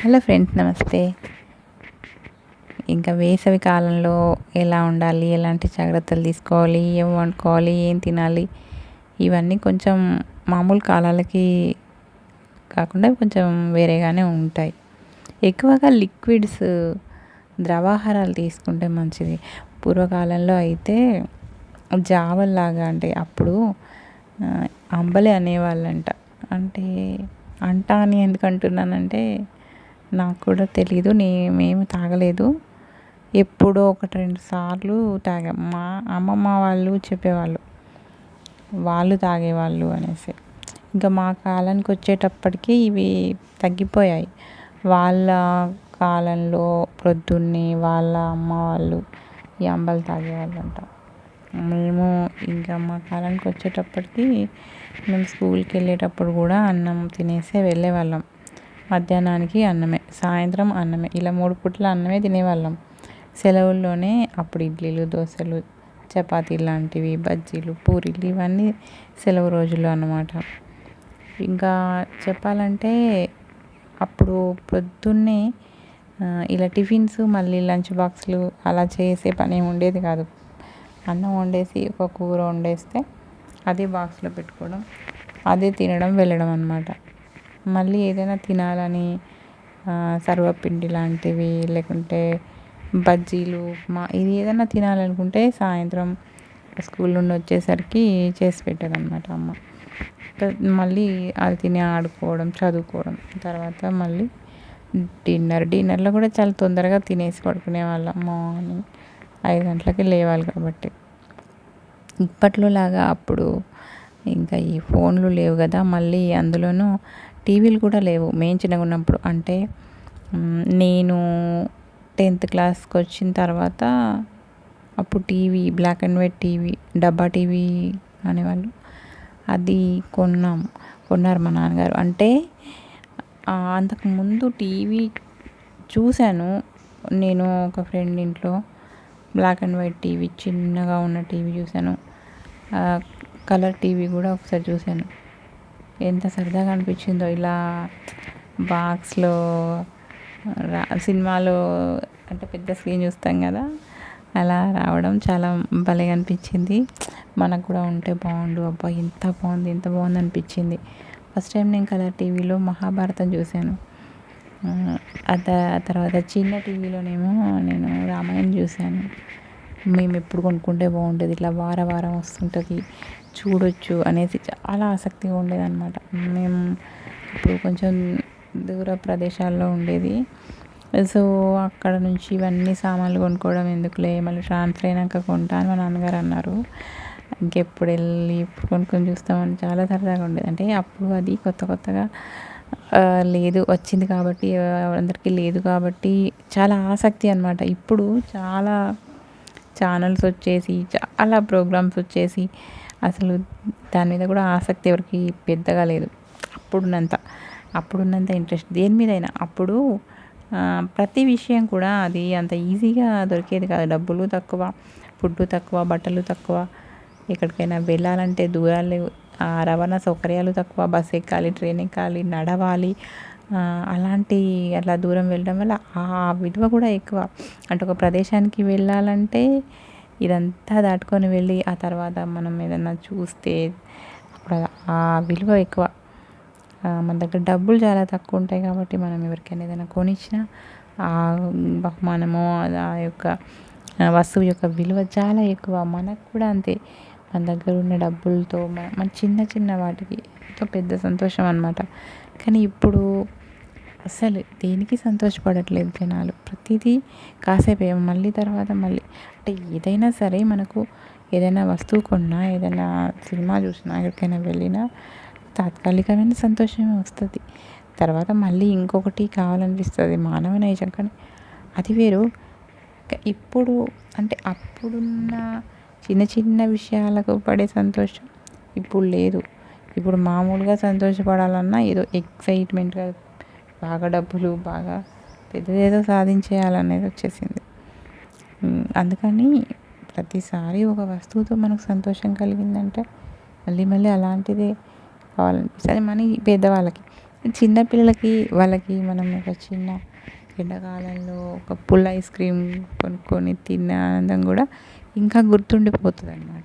Hello friends, నమస్తే. ఇంకా వేసవి కాలంలో ఎలా ఉండాలి, ఎలాంటి జాగ్రత్తలు తీసుకోవాలి, ఏం వండుకోవాలి, ఏం తినాలి, ఇవన్నీ కొంచెం మామూలు కాలాలకి కాకుండా కొంచెం వేరేగానే ఉంటాయి. ఎక్కువగా లిక్విడ్స్, ద్రవాహారాలు తీసుకుంటే మంచిది. పూర్వకాలంలో అయితే జావల్లాగా, అంటే అప్పుడు అంబలి అనేవాళ్ళంట. అంటే అని ఎందుకు అంటున్నానంటే నాకు కూడా తెలీదు, మేము తాగలేదు. ఎప్పుడో 1-2 సార్లు తాగాం. మా అమ్మమ్మ వాళ్ళు చెప్పేవాళ్ళు, వాళ్ళు తాగేవాళ్ళు అనేసి. ఇంకా మా కాలానికి వచ్చేటప్పటికి ఇవి తగ్గిపోయాయి. వాళ్ళ కాలంలో ప్రొద్దున్నే వాళ్ళ అమ్మ వాళ్ళు ఈ అంబలి తాగేవాళ్ళంట. మేము ఇంకా మా కాలానికి వచ్చేటప్పటికి మేము స్కూల్కి వెళ్ళేటప్పుడు కూడా అన్నం తినేసే వెళ్ళేవాళ్ళం. మధ్యాహ్నానికి అన్నమే, సాయంత్రం అన్నమే, ఇలా 3 పూట్ల అన్నమే తినేవాళ్ళం. సెలవుల్లోనే అప్పుడు ఇడ్లీలు, దోశలు, చపాతీలు లాంటివి, బజ్జీలు, పూరీలు ఇవన్నీ సెలవు రోజులు అన్నమాట. ఇంకా చెప్పాలంటే అప్పుడు పొద్దున్నే ఇలా టిఫిన్స్, మళ్ళీ లంచ్ బాక్సులు అలా చేసే పని ఉండేది కాదు. అన్నం వండేసి ఒక కూర వండేస్తే అదే బాక్స్లో పెట్టుకోవడం, అదే తినడం, వెళ్ళడం అన్నమాట. మళ్ళీ ఏదైనా తినాలని సర్వపిండి లాంటివి, లేకుంటే బజ్జీలు, ఇది ఏదైనా తినాలనుకుంటే సాయంత్రం స్కూల్ నుండి వచ్చేసరికి చేసి పెట్టేదన్నమాట అమ్మ. మళ్ళీ అది తిని ఆడుకోవడం, చదువుకోవడం. తర్వాత మళ్ళీ డిన్నర్లో కూడా చాలా తొందరగా తినేసి పడుకునే వాళ్ళం. మార్నింగ్ 5 గంటలకి లేవాలి కాబట్టి. ఇప్పట్లో లాగా అప్పుడు ఇంకా ఈ ఫోన్లు లేవు కదా, మళ్ళీ అందులోనూ టీవీలు కూడా లేవు. మేము చిన్నగా ఉన్నప్పుడు, అంటే నేను 10th క్లాస్కి వచ్చిన తర్వాత అప్పుడు TV, black and white TV, డబ్బా టీవీ అనేవాళ్ళు, అది కొన్నారు మా నాన్నగారు. అంటే అంతకుముందు టీవీ చూశాను నేను ఒక ఫ్రెండ్ ఇంట్లో. బ్లాక్ అండ్ వైట్ టీవీ, చిన్నగా ఉన్న టీవీ చూశాను. కలర్ టీవీ కూడా ఒకసారి చూశాను. ఎంత సరదాగా అనిపించిందో, ఇలా బాక్స్లో సినిమాలో అంటే పెద్ద స్క్రీన్ చూస్తాం కదా, అలా రావడం చాలా భలేగా అనిపించింది. మనకు కూడా ఉంటే బాగుండు, అబ్బా ఎంత బాగుంది అనిపించింది. ఫస్ట్ టైం నేను కలర్ టీవీలో మహాభారతం చూశాను. ఆ తర్వాత చిన్న టీవీలోనేమో నేను రామాయణం చూశాను. మేము ఎప్పుడు కొనుక్కుంటే బాగుంటుంది, ఇట్లా వారం వస్తుంటుంది, చూడొచ్చు అనేసి చాలా ఆసక్తిగా ఉండేదన్నమాట. మేము ఇప్పుడు కొంచెం దూర ప్రదేశాల్లో ఉండేది. సో అక్కడ నుంచి ఇవన్నీ సామాన్లు కొనుక్కోవడం ఎందుకులే, మళ్ళీ ట్రాన్స్ఫర్ అయినాక కొంటా అని మా నాన్నగారు అన్నారు. ఇంకెప్పుడు వెళ్ళి ఇప్పుడు కొనుక్కొని చూస్తామని చాలా సరదాగా ఉండేది. అంటే అప్పుడు అది కొత్తగా లేదు, వచ్చింది కాబట్టి, అందరికీ లేదు కాబట్టి చాలా ఆసక్తి అన్నమాట. ఇప్పుడు చాలా ఛానల్స్ వచ్చేసి, చాలా ప్రోగ్రామ్స్ వచ్చేసి అసలు దాని మీద కూడా ఆసక్తి ఎవరికి పెద్దగా లేదు. అప్పుడున్నంత ఇంట్రెస్ట్ దేని మీదైనా. అప్పుడు ప్రతి విషయం కూడా అది అంత ఈజీగా దొరికేది కాదు. డబ్బులు తక్కువ, ఫుడ్ తక్కువ, బట్టలు తక్కువ, ఎక్కడికైనా వెళ్ళాలంటే దూరాలు, రవాణా సౌకర్యాలు తక్కువ, బస్ ఎక్కాలి, ట్రైన్ ఎక్కాలి, నడవాలి. అలా దూరం వెళ్ళడం వల్ల ఆ విలువ కూడా ఎక్కువ. అంటే ఒక ప్రదేశానికి వెళ్ళాలంటే ఇదంతా దాటుకొని వెళ్ళి ఆ తర్వాత మనం ఏదన్నా చూస్తే అప్పుడు ఆ విలువ ఎక్కువ. మన దగ్గర డబ్బులు చాలా తక్కువ ఉంటాయి కాబట్టి మనం ఎవరికైనా ఏదైనా కొనిచ్చినా ఆ బహుమానము, ఆ యొక్క వస్తువు యొక్క విలువ చాలా ఎక్కువ. మనకు కూడా అంతే, మన దగ్గర ఉన్న డబ్బులతో మన చిన్న వాటికి ఎంతో పెద్ద సంతోషం అన్నమాట. కానీ ఇప్పుడు అసలు దేనికి సంతోషపడట్లేదు జనాలు. ప్రతిదీ కాసేపే, మళ్ళీ తర్వాత మళ్ళీ. అంటే ఏదైనా సరే, మనకు ఏదైనా వస్తువు కొన్నా, ఏదైనా సినిమా చూసినా, ఎక్కడికైనా వెళ్ళినా తాత్కాలికమైన సంతోషమే వస్తుంది. తర్వాత మళ్ళీ ఇంకొకటి కావాలనిపిస్తుంది, మానవ నైజం. కానీ అది వేరు. ఇప్పుడు అంటే అప్పుడున్న చిన్న విషయాలకు పడే సంతోషం ఇప్పుడు లేదు. ఇప్పుడు మామూలుగా సంతోషపడాలన్నా ఏదో ఎక్సైట్మెంట్గా, బాగా డబ్బులు, బాగా పెద్దదేదో సాధించేయాలనేది వచ్చేసింది. అందుకని ప్రతిసారి ఒక వస్తువుతో మనకు సంతోషం కలిగిందంటే మళ్ళీ అలాంటిదే కావాలనిపిస్తుంది. మన పెద్దవాళ్ళకి చిన్న పిల్లలకి వాళ్ళకి మనం ఒక చిన్న ఎండాకాలంలో ఒక పుల్ల ఐస్ క్రీమ్ కొనుక్కొని తిన్న ఆనందం కూడా ఇంకా గుర్తుండిపోతుంది అనమాట.